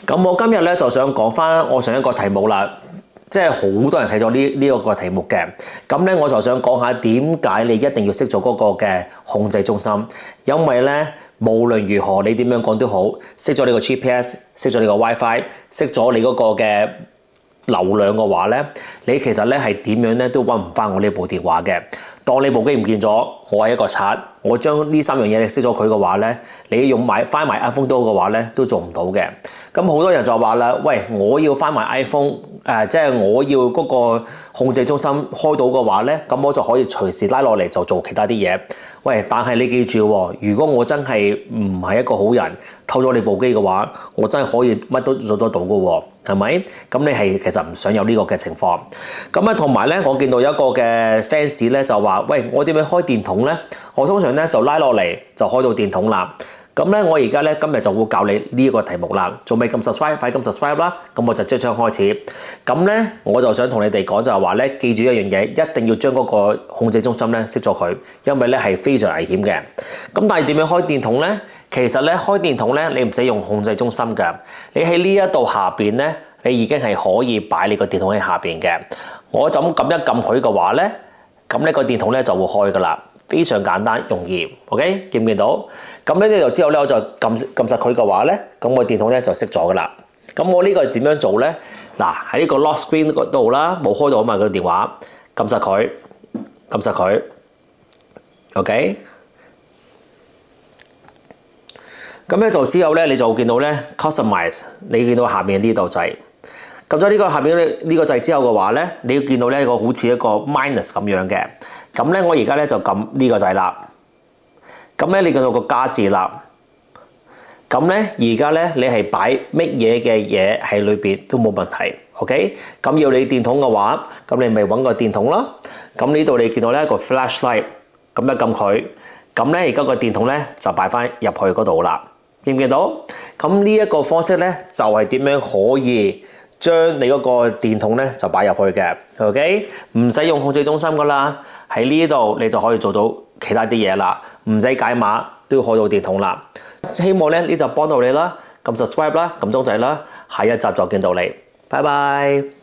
咁我今日咧就想講翻我上一個題目啦，即係好多人睇咗呢一個題目嘅。咁咧我就想講下點解你一定要熄咗嗰個嘅控制中心，因為咧無論如何你點樣講都好，熄咗你個 GPS，熄咗你個 WiFi，熄咗你嗰個嘅流量嘅話咧，你其實咧係點樣咧都揾唔翻我呢部電話嘅。當你部機唔見咗，我係一個賊，我將呢三樣嘢熄咗佢嘅話咧，你用翻埋 iPhone 都嘅話咧，都做唔到嘅。咁好多人就話啦，喂，我要翻埋 iPhone，即係我要嗰個控制中心開到嘅話咧，咁我就可以隨時拉落嚟就做其他啲嘢。喂，但係你記住喎，如果我真係唔係一個好人，偷咗你部機嘅話，我真係可以乜都做得到嘅喎，係咪？咁你係其實唔想有呢個嘅情況。咁啊，同埋咧，我見到有一個嘅 fans 咧就話，喂，我點樣開電筒咧？我通常咧就拉落嚟就開到電筒啦。咁咧，我而家咧今日就會教你呢一個題目啦。仲未撳 subscribe，快撳 subscribe 啦。咁我就即將開始。咁咧，我就想同你哋講就係話咧，記住一樣嘢，一定要將嗰個控制中心咧熄咗佢，因為咧係非常危險嘅。咁但係點樣開電筒咧？其實咧開電筒咧，你唔使用控制中心㗎。你喺呢一度下邊咧，你已經係可以擺你個電筒喺下邊嘅。我就咁撳一撳佢嘅話咧，咁呢個電筒咧就會開㗎啦。非常簡單容易 ，OK？ 見唔見到？咁呢度之後咧，我就撳實佢嘅話咧，咁個電筒咧就熄咗噶啦。咁我呢個點樣做咧？嗱，喺呢個 lock screen 嗰度啦，冇開到啊嘛個電話，撳實佢 ，OK？ 咁咧就之後咧，你就見到咧 customize， 你見到下面呢度掣，撳咗呢個下面呢個掣之後嘅話咧，你要見到咧個好似一個 minus 咁樣嘅。咁咧，我而家咧就撳呢個掣啦。咁咧，你見到個加字啦。咁咧，而家咧，你係擺乜嘢嘅嘢喺裏邊都冇問題。OK？ 咁要你電筒嘅話，咁你咪揾個電筒咯。咁呢度你見到咧個 flashlight，咁一撳佢，咁咧而家個電筒咧就擺翻入去嗰度啦。見唔見到？咁呢一個方式咧就係點樣可以將你嗰個電筒咧就擺入去嘅。OK？ 唔使用控制中心噶啦。喺呢度你就可以做到其他啲嘢啦，唔使解碼都要開到電筒啦。希望咧呢集幫到你啦，撳 subscribe 啦，撳鐘仔啦，下一集再見到你，拜拜。